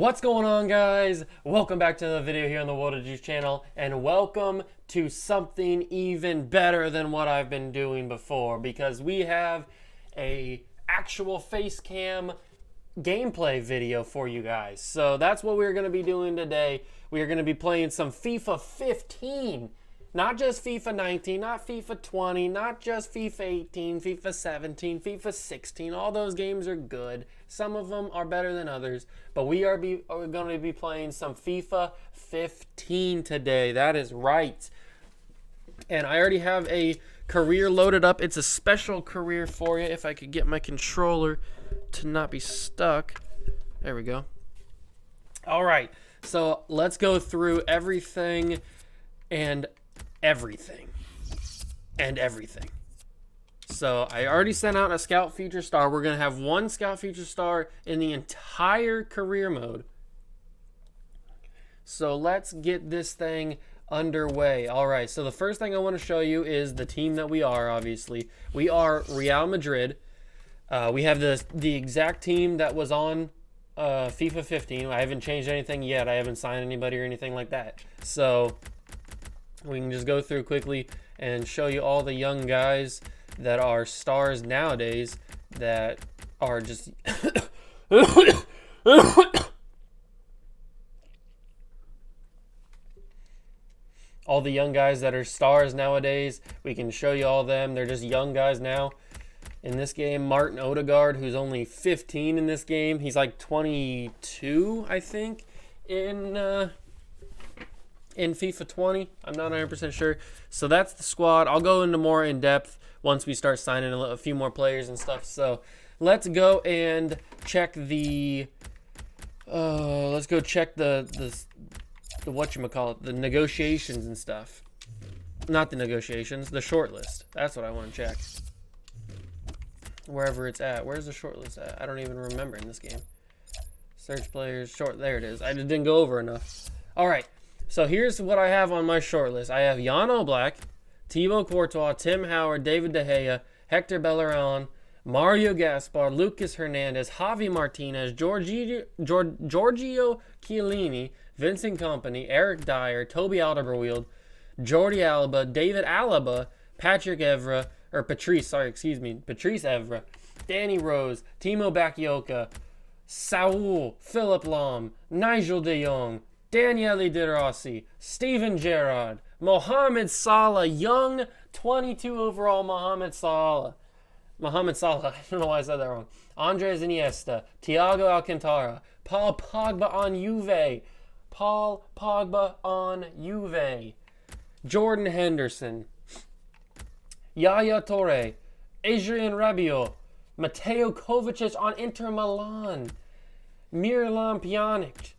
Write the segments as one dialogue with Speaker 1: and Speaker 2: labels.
Speaker 1: What's going on, guys? Welcome back to another video here on the World of Juice channel, and welcome to something even better than what I've been doing before, because we have a actual face cam gameplay video for you guys. So that's what we're going to be doing today. We are going to be playing some FIFA 15. Not just FIFA 19, not FIFA 20, not just FIFA 18, FIFA 17, FIFA 16. All those games are good. Some of them are better than others. But we're going to be playing some FIFA 15 today. That is right. And I already have a career loaded up. It's a special career for you. If I could get my controller to not be stuck. There we go. All right. So let's go through everything and everything. So I already sent out a scout feature star. We're going to have one scout feature star in the entire career mode. So let's get this thing underway. All right, so the first thing I want to show you is the team that we are, obviously. We are Real Madrid. We have the exact team that was on FIFA 15. I haven't changed anything yet. I haven't signed anybody or anything like that. So we can just go through quickly and show you all the young guys that are stars nowadays that are just all the young guys that are stars nowadays. We can show you all them. They're just young guys now in this game. Martin Odegaard, who's only 15 in this game. He's like 22, I think, in FIFA 20. I'm not 100% sure. So that's the squad. I'll go into more in depth once we start signing a few more players and stuff. So let's go and check the whatchamacallit, the negotiations and stuff. Not the negotiations, the short list. That's what I want to check. Wherever it's at. Where's the short list at? I don't even remember in this game. Search players, short, there it is. I just didn't go over enough. All right. So here's what I have on my short list. I have Jan Oblak, Thibaut Courtois, Tim Howard, David De Gea, Hector Bellerin, Mario Gaspar, Lucas Hernandez, Javi Martinez, Giorgio Chiellini, Vincent Kompany, Eric Dyer, Toby Alderweireld, Jordi Alba, David Alaba, Patrice Evra, Danny Rose, Timo Bakayoko, Saul, Philip Lahm, Nigel de Jong, Daniele De Rossi, Steven Gerrard, Mohamed Salah, young 22 overall Mohamed Salah, I don't know why I said that wrong. Andres Iniesta, Thiago Alcantara, Paul Pogba on Juve, Jordan Henderson, Yaya Toure, Adrien Rabiot, Mateo Kovacic on Inter Milan, Miralem Pjanic,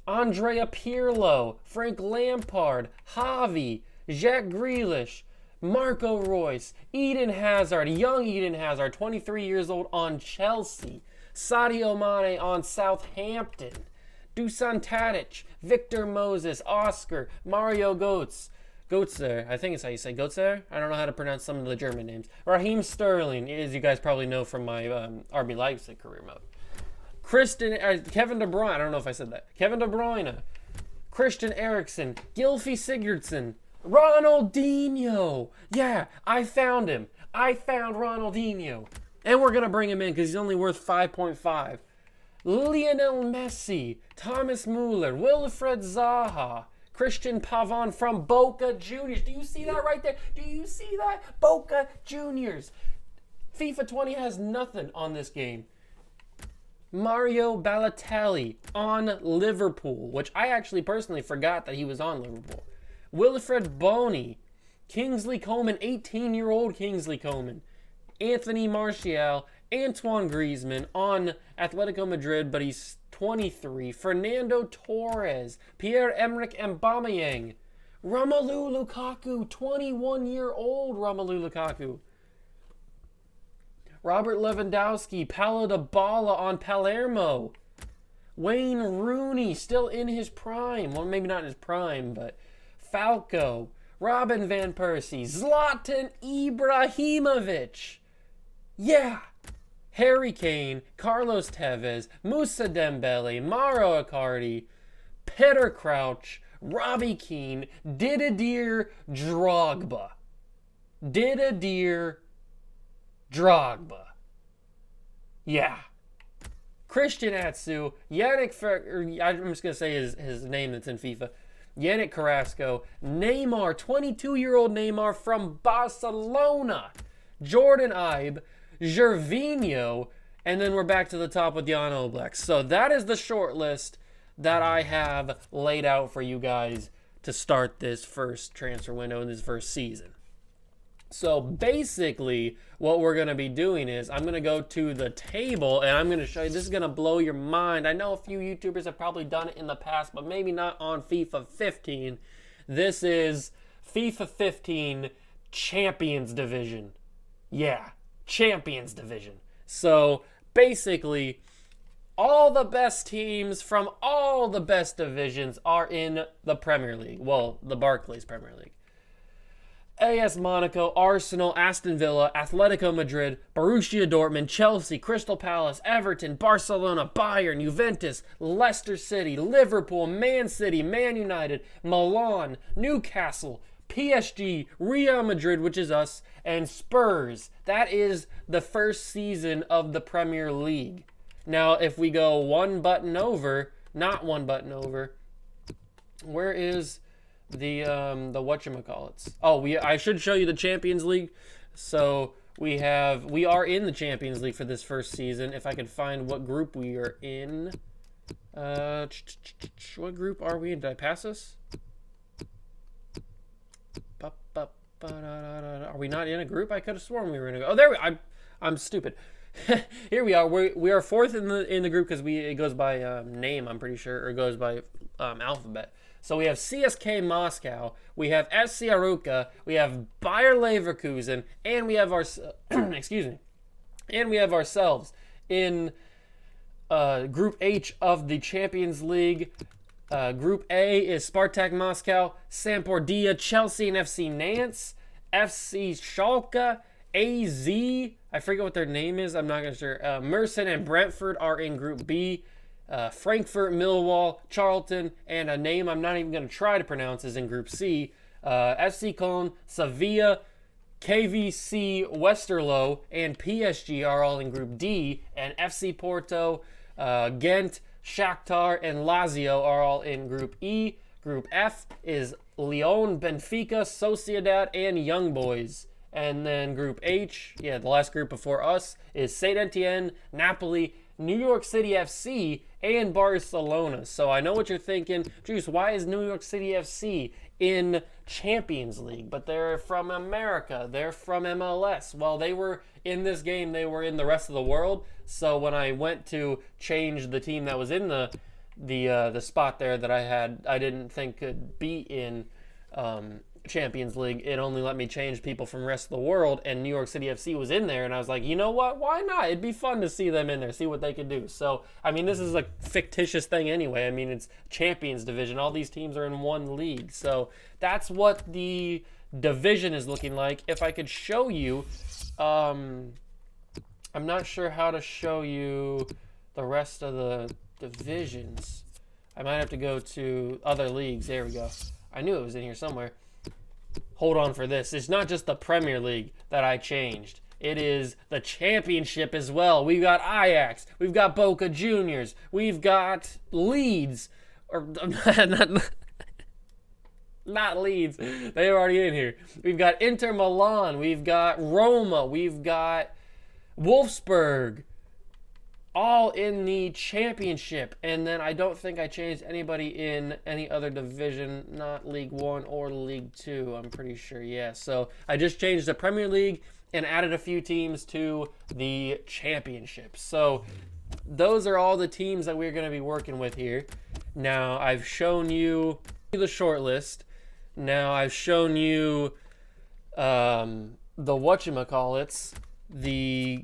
Speaker 1: Andrea Pirlo, Frank Lampard, Javi, Jack Grealish, Marco Reus, Eden Hazard, young Eden Hazard, 23 years old on Chelsea, Sadio Mane on Southampton, Dusan Tadic, Victor Moses, Oscar, Mario Götze, I think it's how you say Götze. I don't know how to pronounce some of the German names. Raheem Sterling, as you guys probably know from my RB Leipzig career mode. Kevin De Bruyne, I don't know if I said that. Kevin De Bruyne, Christian Eriksen, Gylfi Sigurdsson, Ronaldinho. Yeah, I found him. I found Ronaldinho. And we're going to bring him in because he's only worth 5.5. Lionel Messi, Thomas Müller, Wilfred Zaha, Christian Pavon from Boca Juniors. Do you see that right there? Do you see that? Boca Juniors. FIFA 20 has nothing on this game. Mario Balotelli on Liverpool, which I actually personally forgot that he was on Liverpool. Wilfred Boney, Kingsley Coman, 18-year-old Kingsley Coman. Anthony Martial, Antoine Griezmann on Atletico Madrid, but he's 23. Fernando Torres, Pierre-Emerick Aubameyang, Romelu Lukaku, 21-year-old Romelu Lukaku. Robert Lewandowski, Paulo Dybala on Palermo. Wayne Rooney, still in his prime. Well, maybe not in his prime, but Falco. Robin Van Persie. Zlatan Ibrahimovic. Yeah. Harry Kane, Carlos Tevez, Moussa Dembele, Mauro Icardi, Peter Crouch, Robbie Keane, Didier Drogba. Didier Drogba. Yeah. Christian Atsu, I'm just going to say his name that's in FIFA. Yannick Carrasco, Neymar, 22-year-old Neymar from Barcelona, Jordan Ibe, Gervinho, and then we're back to the top with Jan Oblak. So that is the short list that I have laid out for you guys to start this first transfer window in this first season. So basically what we're going to be doing is I'm going to go to the table and I'm going to show you. This is going to blow your mind. I know a few YouTubers have probably done it in the past, but maybe not on FIFA 15. This is FIFA 15 Champions Division. Yeah, Champions Division. So basically all the best teams from all the best divisions are in the Premier League. Well, the Barclays Premier League. AS Monaco, Arsenal, Aston Villa, Atletico Madrid, Borussia Dortmund, Chelsea, Crystal Palace, Everton, Barcelona, Bayern, Juventus, Leicester City, Liverpool, Man City, Man United, Milan, Newcastle, PSG, Real Madrid, which is us, and Spurs. That is the first season of the Premier League. Now, if we go one button over, not one button over, where is the whatchamacallits? Oh, I should show you the Champions League. So we are in the Champions League for this first season. If I could find what group we are in. What group are we in? Did I pass this? Are we not in a group? I could have sworn we were in a group. Oh, there we. I'm stupid. Here we are. We are fourth in the group because it goes by name. I'm pretty sure, or it goes by alphabet. So we have CSK Moscow, we have SC Aruca, we have Bayer Leverkusen, and we have our and we have ourselves in Group H of the Champions League. Group A is Spartak Moscow, Sampdoria, Chelsea, and FC Nantes, FC Schalke, AZ. I forget what their name is. I'm not gonna sure. Mersin and Brentford are in Group B. Frankfurt, Millwall, Charlton, and a name I'm not even going to try to pronounce is in Group C. FC Cologne, Sevilla, KVC, Westerlo, and PSG are all in Group D. And FC Porto, Ghent, Shakhtar, and Lazio are all in Group E. Group F is Lyon, Benfica, Sociedad, and Young Boys. And then Group H, the last group before us, is Saint Etienne, Napoli, New York City FC, and Barcelona. So I know what you're thinking, Juice, why is New York City FC in Champions League? But they're from America. They're from MLS. Well, they were in this game. They were in the rest of the world. So when I went to change the team that was in the spot there that I didn't think could be in Champions League, it only let me change people from the rest of the world, and New York City FC was in there, and I was like, you know what, why not? It'd be fun to see them in there, see what they could do. So I mean, this is a fictitious thing anyway. I mean, it's Champions Division, all these teams are in one league, so that's what the division is looking like. If I could show you, I'm not sure how to show you the rest of the divisions. I might have to go to other leagues. There we go. I knew it was in here somewhere. Hold on for this. It's not just the Premier League that I changed. It is the Championship as well. We've got Ajax. We've got Boca Juniors. We've got Leeds. Or not Leeds. They're already in here. We've got Inter Milan. We've got Roma. We've got Wolfsburg. All in the Championship. And then I don't think I changed anybody in any other division, not League 1 or League 2, I'm pretty sure. Yeah, so I just changed the Premier League and added a few teams to the Championship. So those are all the teams that we're going to be working with here. Now, I've shown you the short list. Now, I've shown you the whatchamacallits, the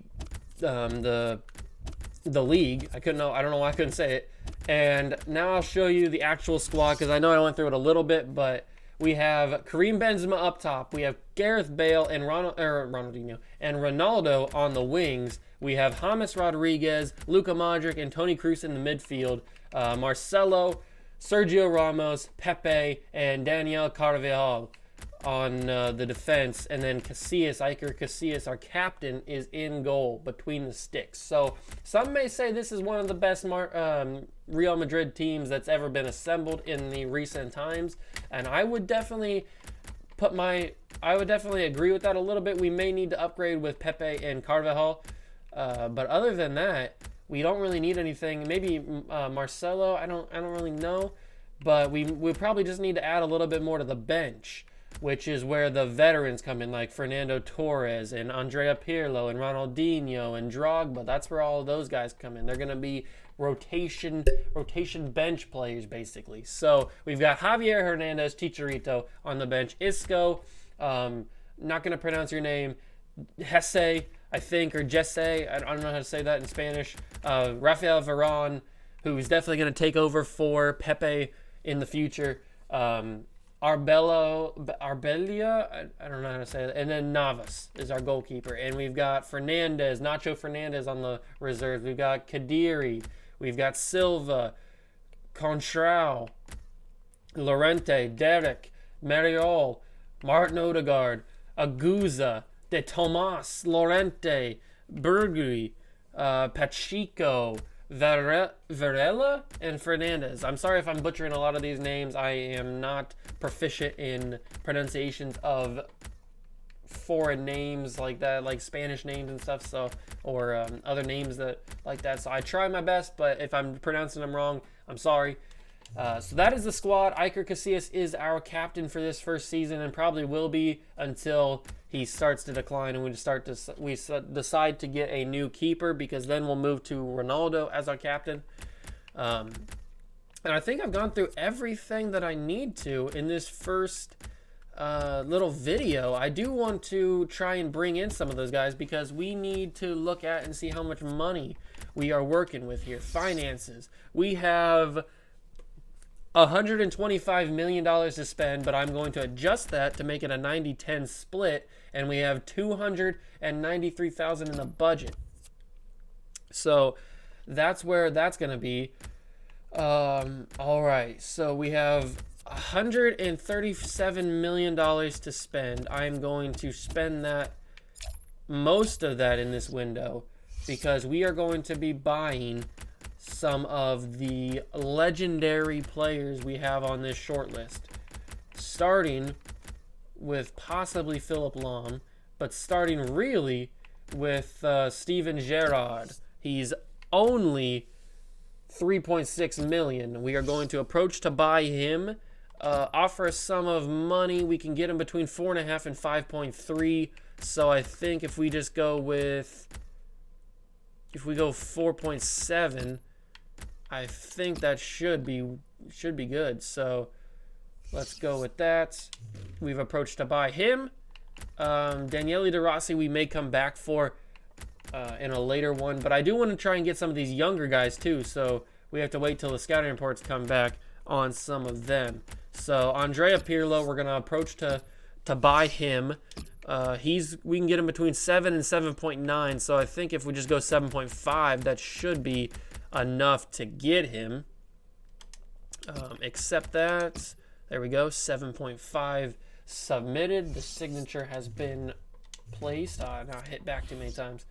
Speaker 1: league. I don't know why I couldn't say it. And now I'll show you the actual squad, because I know I went through it a little bit, but We have Kareem Benzema up top. We have Gareth Bale and Ronaldinho and Ronaldo on the wings. We have James Rodriguez, Luka Modric, and Toni Kroos in the midfield. Marcelo, Sergio Ramos, Pepe, and Daniel Carvajal on the defense. And then Iker Casillas, our captain, is in goal between the sticks. So some may say this is one of the best Real Madrid teams that's ever been assembled in the recent times. And I would definitely agree with that a little bit. We may need to upgrade with Pepe and Carvajal. But other than that, we don't really need anything. Maybe Marcelo, I don't really know. But we probably just need to add a little bit more to the bench, which is where the veterans come in, like Fernando Torres and Andrea Pirlo and Ronaldinho and Drogba. That's where all of those guys come in. They're going to be rotation bench players, basically. So we've got Javier Hernandez, Chicharito on the bench. Isco, not going to pronounce your name, Jesse, I think, or Jesse, I don't know how to say that in Spanish. Rafael Varane, who's definitely going to take over for Pepe in the future. Arbelia, I don't know how to say that. And then Navas is our goalkeeper. And we've got Nacho Fernandez on the reserves. We've got Kadiri. We've got Silva, Contrao, Lorente, Derek, Mariol, Martin Odegaard, Aguza, De Tomas, Lorente, Bergui, Pacheco, Varela, and Fernandez. I'm sorry if I'm butchering a lot of these names. I am not proficient in pronunciations of foreign names like that, like Spanish names and stuff, so, or other names that like that. So I try my best, but if I'm pronouncing them wrong, I'm sorry. So that is the squad. Iker Casillas is our captain for this first season and probably will be until he starts to decline and we decide to get a new keeper, because then we'll move to Ronaldo as our captain. And I think I've gone through everything that I need to in this first little video. I do want to try and bring in some of those guys because we need to look at and see how much money we are working with here. Finances. We have $125 million to spend, but I'm going to adjust that to make it a 90-10 split, and we have $293,000 in the budget. So that's where that's going to be. All right, so we have $137 million to spend. I'm going to spend most of that in this window because we are going to be buying some of the legendary players we have on this short list, starting with possibly Philipp Lahm, but starting really with Steven Gerrard. He's only 3.6 million. We are going to approach to buy him, offer a sum of money. We can get him between 4.5 and 5.3. So I think if we just go with, if we go 4.7, I think that should be good. So let's go with that. We've approached to buy him. Daniele De Rossi we may come back for in a later one, but I do want to try and get some of these younger guys too, so we have to wait till the scouting reports come back on some of them. So Andrea Pirlo, we're going to approach to buy him. We can get him between 7 and 7.9, so I think if we just go 7.5, that should be enough to get him. Accept that. There we go, 7.5 submitted. The signature has been placed. Now I hit back too many times.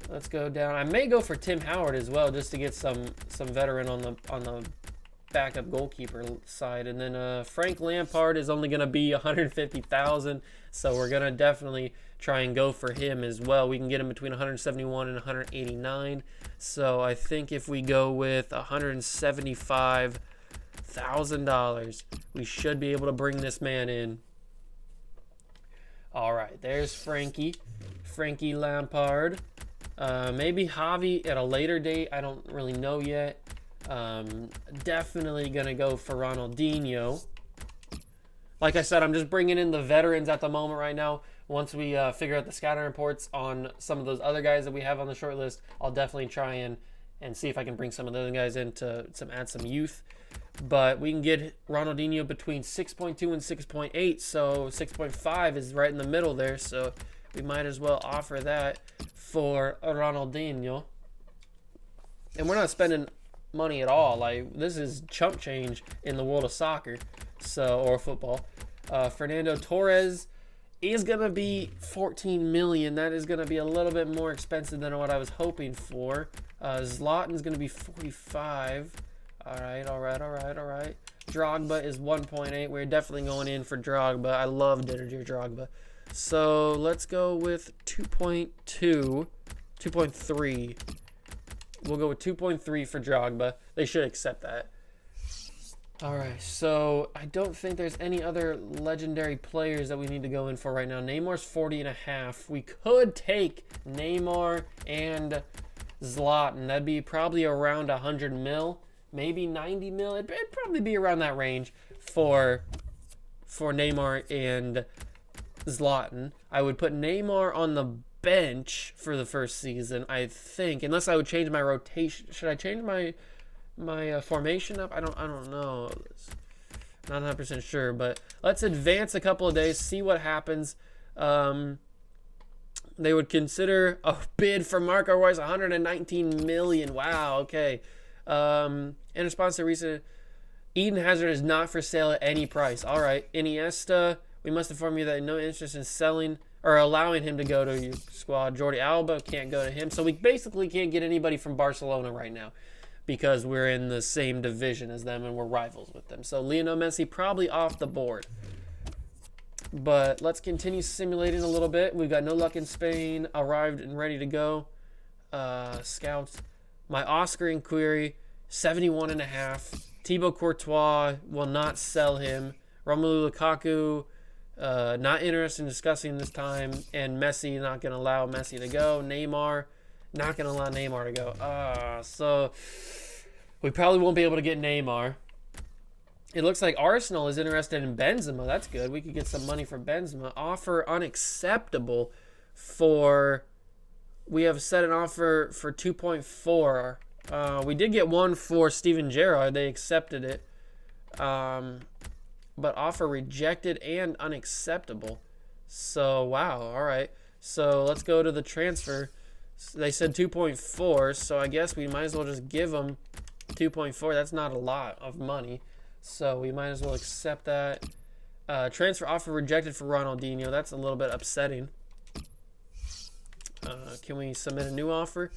Speaker 1: Let's go down. I may go for Tim Howard as well, just to get some veteran on the backup goalkeeper side. And then Frank Lampard is only going to be 150,000, so we're going to definitely try and go for him as well. We can get him between 171 and 189. So I think if we go with $175,000, we should be able to bring this man in. All right, there's Frankie Lampard. Maybe Javi at a later date. I don't really know yet. Definitely going to go for Ronaldinho. Like I said, I'm just bringing in the veterans at the moment right now. Once we figure out the scouting reports on some of those other guys that we have on the short list, I'll definitely try and and see if I can bring some of those guys in to add some youth. But we can get Ronaldinho between 6.2 and 6.8, so 6.5 is right in the middle there, so we might as well offer that for Ronaldinho. And we're not spending money at all. Like, this is chump change in the world of soccer, so, or football. Fernando Torres is going to be 14 million. That is going to be a little bit more expensive than what I was hoping for. Zlatan's going to be 45. All right. Drogba is 1.8. We're definitely going in for Drogba. I love Didier Drogba. So let's go with 2.2, 2.3. We'll go with 2.3 for Drogba. They should accept that. All right, so I don't think there's any other legendary players that we need to go in for right now. Neymar's 40.5. We could take Neymar and Zlatan. That'd be probably around 100 mil, maybe 90 mil. It'd probably be around that range for Neymar and Zlatan. I would put Neymar on the bench for the first season, I think, unless I would change my rotation. Should I change my formation up? I don't know. Not 100% sure, but let's advance a couple of days, see what happens. They would consider a bid for Marco Reus, 119 million. Wow, okay. In response to recent, Eden Hazard is not for sale at any price. All right, Iniesta, we must inform you that no interest in selling or allowing him to go to your squad. Jordi Alba can't go to him, so we basically can't get anybody from Barcelona right now, because we're in the same division as them and we're rivals with them. So Lionel Messi probably off the board. But let's continue simulating a little bit. We've got no luck in Spain. Arrived and ready to go. Scouts. My Oscar inquiry, 71.5. Thibaut Courtois, will not sell him. Romelu Lukaku, not interested in discussing this time. And Messi, not going to allow Messi to go. Neymar, not going to allow Neymar to go. So we probably won't be able to get Neymar. It looks like Arsenal is interested in Benzema. That's good. We could get some money for Benzema. Offer unacceptable for... We have set an offer for 2.4. We did get one for Steven Gerrard. They accepted it. But offer rejected and unacceptable. So, wow. All right. So let's go to the transfer. They said 2.4, so I guess we might as well just give them 2.4. That's not a lot of money, so we might as well accept that. Transfer offer rejected for Ronaldinho. That's a little bit upsetting. Can we submit a new offer?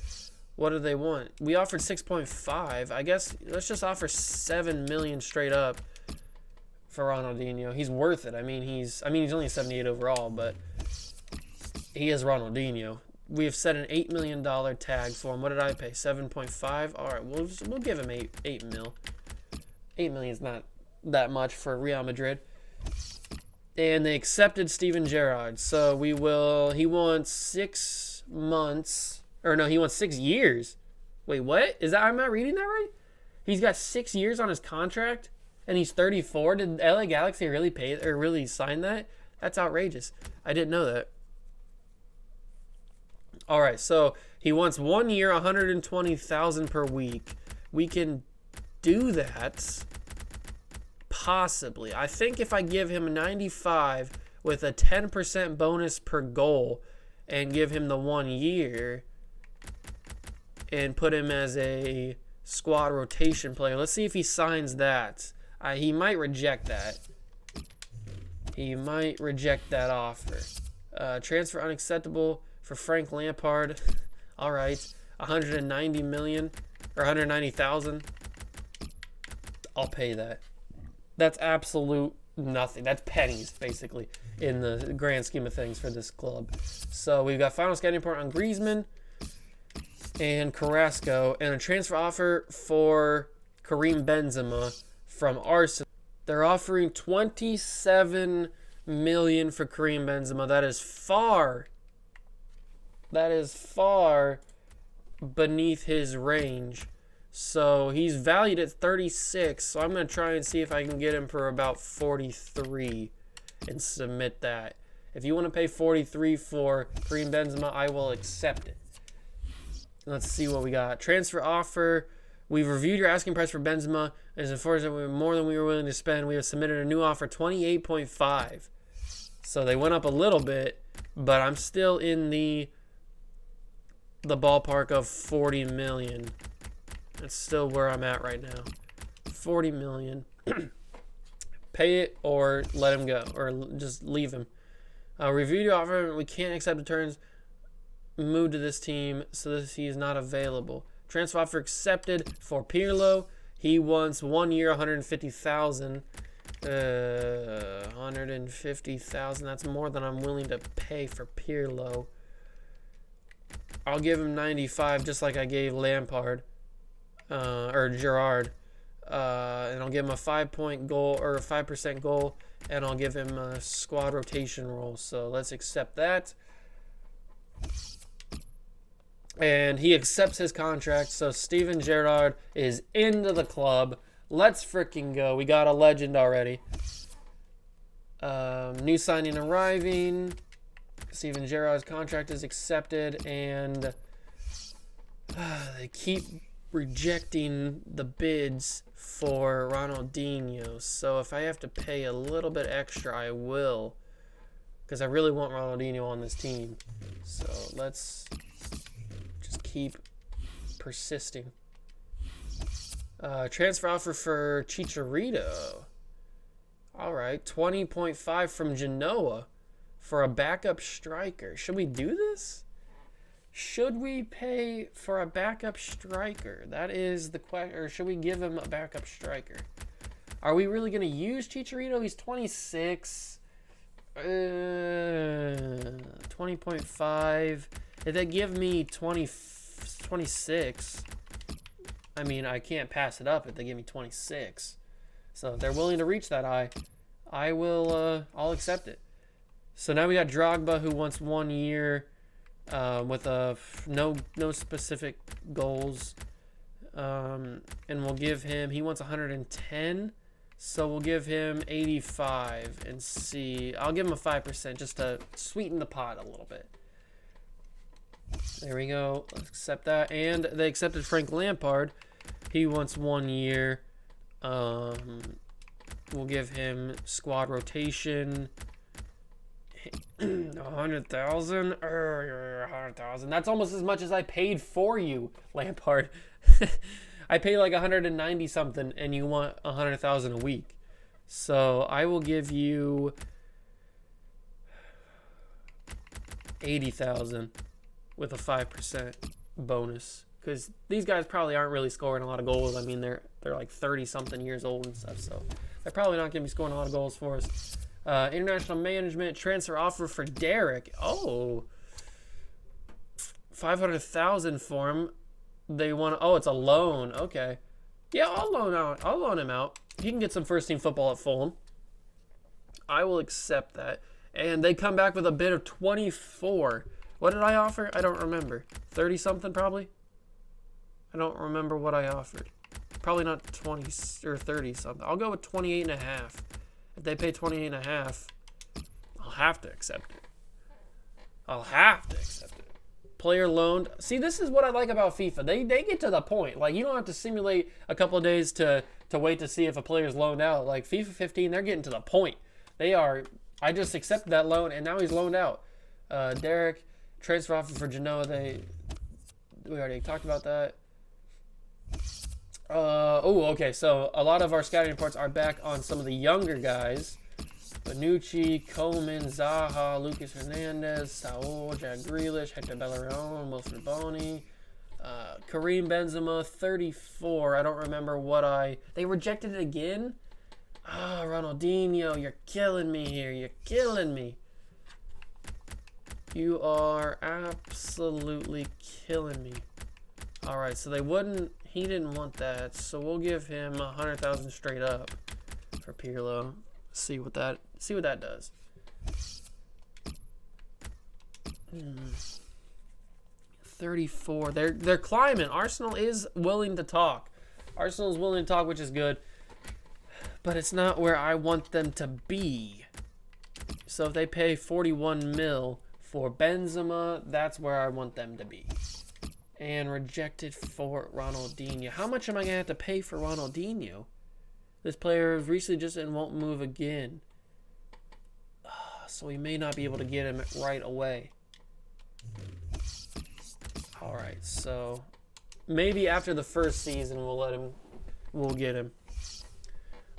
Speaker 1: What do they want? We offered 6.5. I guess let's just offer 7 million straight up for Ronaldinho. He's worth it. I mean, he's only 78 overall, but he is Ronaldinho. We have set an $8 million tag for him. What did I pay? 7.5. All right, we'll give him 8 mil. 8 million is not that much for Real Madrid. And they accepted Steven Gerrard. So we will. He wants 6 months, or no, he wants 6 years. Wait, what? Is that? Am I reading that right? He's got 6 years on his contract, and he's 34. Did LA Galaxy really pay or really sign that? That's outrageous. I didn't know that. All right, so he wants 1 year, 120,000 per week. We can do that, possibly. I think if I give him 95 with a 10% bonus per goal and give him the 1 year and put him as a squad rotation player. Let's see if he signs that. He might reject that. He might reject that offer. Transfer unacceptable for Frank Lampard. All right, 190 million or 190,000. I'll pay that. That's absolute nothing. That's pennies, basically, in the grand scheme of things for this club. So we've got final scouting report on Griezmann and Carrasco, and a transfer offer for Karim Benzema from Arsenal. They're offering 27 million for Karim Benzema. That is far beneath his range. So he's valued at 36. So I'm going to try and see if I can get him for about 43 and submit that. If you want to pay 43 for Karim Benzema, I will accept it. Let's see what we got. Transfer offer. We've reviewed your asking price for Benzema. As unfortunately more than we were willing to spend. We have submitted a new offer, 28.5. So they went up a little bit, but I'm still in the ballpark of 40 million. That's still where I'm at right now. 40 million. Pay it or let him go, or just leave him. Review your offer. We can't accept the terms. Move to this team, so that he is not available. Transfer offer accepted for Pirlo. He wants 1 year, 150,000. 150,000. That's more than I'm willing to pay for Pirlo. I'll give him 95, just like I gave Lampard or Gerrard. And I'll give him a 5-point goal or a 5% goal, and I'll give him a squad rotation role. So let's accept that. And he accepts his contract. So Steven Gerrard is into the club. Let's freaking go. We got a legend already. New signing arriving. Steven Gerrard's contract is accepted, and they keep rejecting the bids for Ronaldinho. So if I have to pay a little bit extra, I will, because I really want Ronaldinho on this team. So let's just keep persisting. Transfer offer for Chicharito. All right, 20.5 from Genoa for a backup striker. Should we do this? Should we pay for a backup striker? That is the question. Or should we give him a backup striker? Are we really going to use Chicharito? He's 26. 20.5. If they give me 26, I mean, I can't pass it up if they give me 26. So if they're willing to reach that high, I will. I'll accept it. So now we got Drogba, who wants 1 year with no specific goals, and we'll give him. He wants 110, so we'll give him 85 and see. I'll give him a 5% just to sweeten the pot a little bit. There we go. Let's accept that. And they accepted Frank Lampard. He wants 1 year. We'll give him squad rotation. 100,000. 100,000. That's almost as much as I paid for you, Lampard. I paid like 190 something, and you want 100,000 a week. So I will give you 80,000 with a 5% bonus, because these guys probably aren't really scoring a lot of goals. I mean, they're like 30 something years old and stuff, so they're probably not going to be scoring a lot of goals for us. International management transfer offer for Derek. Oh, 500,000 for him. They want. Oh, it's a loan. Okay, yeah, I'll loan him out. He can get some first team football at Fulham. I will accept that. And they come back with a bid of 24. What did I offer? I don't remember. 30 something probably. I don't remember what I offered. Probably not 20 or 30 something. I'll go with 28 and a half. If they pay 28 and a half, I'll have to accept it. I'll have to accept it. Player loaned. See, this is what I like about FIFA. They get to the point. Like, you don't have to simulate a couple of days to wait to see if a player's loaned out. Like FIFA 15, they're getting to the point. They are. I just accepted that loan, and now he's loaned out. Derek, transfer offer for Genoa. We already talked about that. Okay. So a lot of our scouting reports are back on some of the younger guys. Bonucci, Coleman, Zaha, Lucas Hernandez, Saul, Jack Grealish, Hector Bellerin, Wilfred Bony, Karim Benzema, 34. I don't remember what they rejected it again? Ronaldinho, you're killing me here. You're killing me. You are absolutely killing me. All right, so he didn't want that, so we'll give him 100,000 straight up for Pirlo. See what that does. 34. They're climbing. Arsenal is willing to talk. Arsenal is willing to talk, which is good. But it's not where I want them to be. So if they pay 41 mil for Benzema, that's where I want them to be. And rejected for Ronaldinho. How much am I going to have to pay for Ronaldinho? This player recently just and won't move again. So we may not be able to get him right away. Alright, so maybe after the first season we'll get him.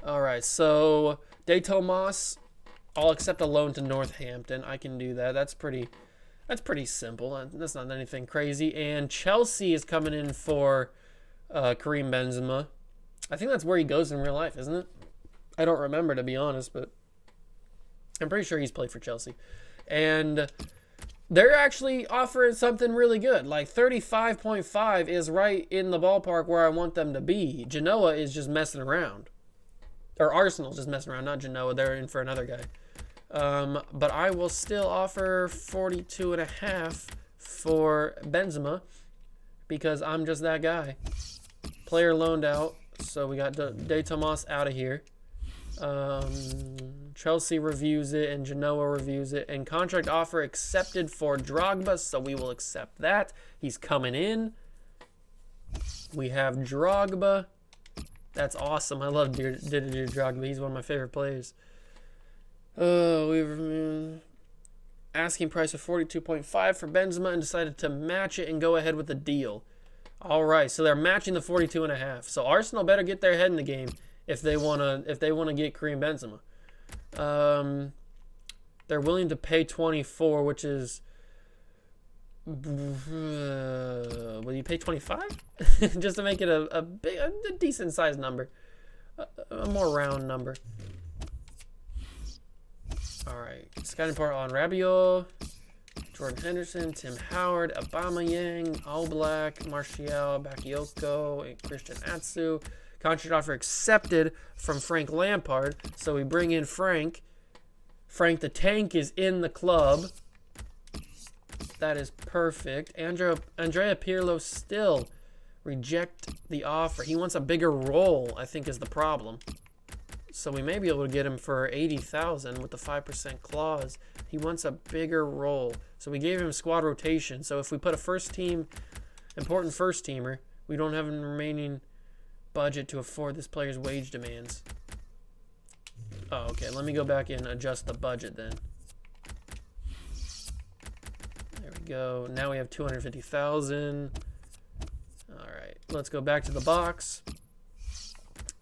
Speaker 1: Alright, so De Tomas, I'll accept a loan to Northampton. I can do that. That's pretty simple. That's not anything crazy. And Chelsea is coming in for Karim Benzema. I think that's where he goes in real life, isn't it? I don't remember, to be honest, but I'm pretty sure he's played for Chelsea. And they're actually offering something really good. Like 35.5 is right in the ballpark where I want them to be. Genoa is just messing around. Or Arsenal's just messing around, not Genoa. They're in for another guy. But I will still offer 42.5 for Benzema because I'm just that guy. Player loaned out, so we got De Tomas out of here. Chelsea reviews it and Genoa reviews it, and contract offer accepted for Drogba, so we will accept that. He's coming in. We have Drogba. That's awesome. I love Didier Drogba. He's one of my favorite players. We've asking price of 42.5 for Benzema and decided to match it and go ahead with the deal. All right, so they're matching the 42.5. So Arsenal better get their head in the game if they wanna get Karim Benzema. They're willing to pay 24, which is will you pay 25 just to make it a decent sized number, a more round number. All right, scouting report on Rabiot, Jordan Henderson, Tim Howard, Aubameyang, Oblak, Martial, Bakayoko, and Christian Atsu. Contract offer accepted from Frank Lampard. So we bring in Frank. Frank the Tank is in the club. That is perfect. Andrea Pirlo still reject the offer. He wants a bigger role, I think, is the problem. So we may be able to get him for 80,000 with the 5% clause. He wants a bigger role. So we gave him squad rotation. So if we put a important first teamer, we don't have a remaining budget to afford this player's wage demands. Oh, okay. Let me go back and adjust the budget then. There we go. Now we have 250,000. All right. Let's go back to the box.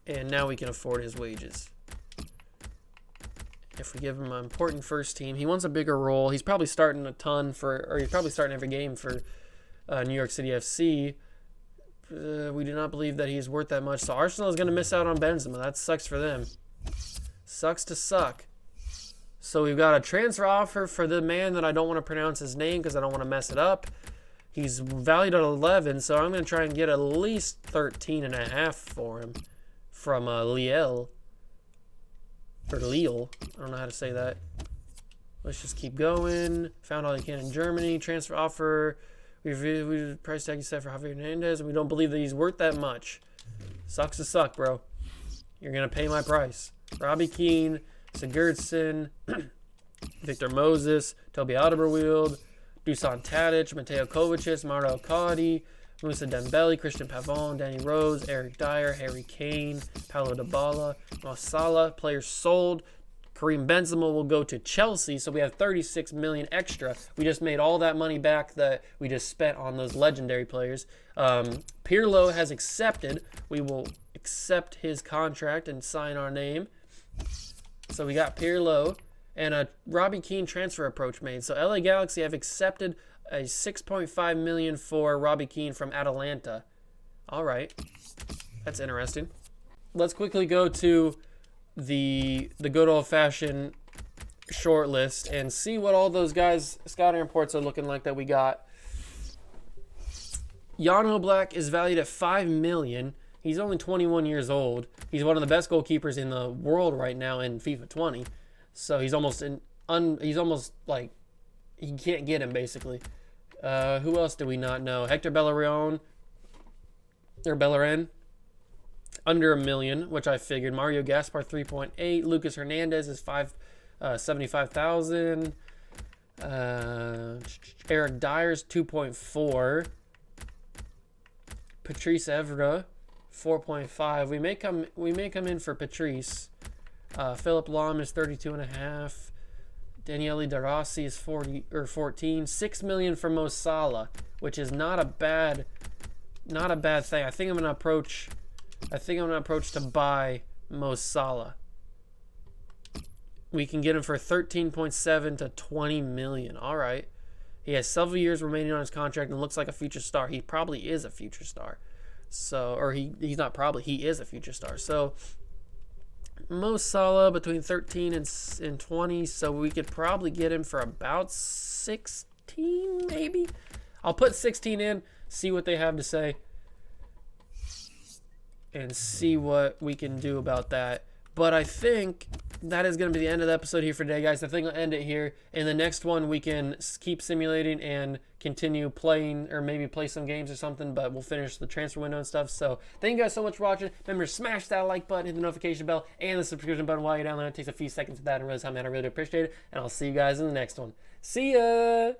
Speaker 1: And now we can afford his wages. If we give him an important first team, he wants a bigger role. He's probably starting he's probably starting every game for New York City FC. We do not believe that he's worth that much. So Arsenal is going to miss out on Benzema. That sucks for them. Sucks to suck. So we've got a transfer offer for the man that I don't want to pronounce his name because I don't want to mess it up. He's valued at 11, so I'm going to try and get at least 13.5 for him. From Lille. Or Lille. I don't know how to say that. Let's just keep going. Found all you can in Germany. Transfer offer. We price tag set for Javier Hernandez, and we don't believe that he's worth that much. Sucks to suck, bro. You're going to pay my price. Robbie Keane, Sigurdsson, Victor Moses, Toby Alderweireld, Dusan Tadic, Mateo Kovacic, Mauro Icardi, Moussa Dembele, Christian Pavon, Danny Rose, Eric Dyer, Harry Kane, Paulo Dybala, Mo Salah, players sold. Karim Benzema will go to Chelsea, so we have 36 million extra. We just made all that money back that we just spent on those legendary players. Pirlo has accepted. We will accept his contract and sign our name. So we got Pirlo and a Robbie Keane transfer approach made. So LA Galaxy have accepted a 6.5 million for Robbie Keane from Atalanta. All right, that's interesting. Let's quickly go to the good old-fashioned short list and see what all those guys scouting reports are looking like that we got. Jan Oblak is valued at 5 million. He's only 21 years old. He's one of the best goalkeepers in the world right now in FIFA 20. So he's almost like you can't get him basically. Who else do we not know? Hector Bellerin, under 1 million, which I figured. Mario Gaspar 3.8. Lucas Hernandez is 75,000. Eric Dyer's 2.4. Patrice Evra, 4.5. We may come in for Patrice. Philip Lahm is 32.5. Daniele De Rossi is 14. 6 million for Mo Salah, which is not a bad thing. I think I'm gonna approach to buy Mo Salah. We can get him for 13.7 to 20 million. All right. He has several years remaining on his contract and looks like a future star. He probably is a future star. So, or he's not probably, he is a future star. So, Mo Salah between 13 and 20. So, we could probably get him for about 16, maybe. I'll put 16 in, see what they have to say, and see what we can do about that. But I think that is going to be the end of the episode here for today, guys. I think I'll end it here. In the next one, we can keep simulating and continue playing, or maybe play some games or something, but we'll finish the transfer window and stuff. So thank you guys so much for watching. Remember to smash that like button, hit the notification bell, and the subscription button while you're down there. It takes a few seconds of that and really helps me out. I really appreciate it. And I'll see you guys in the next one. See ya!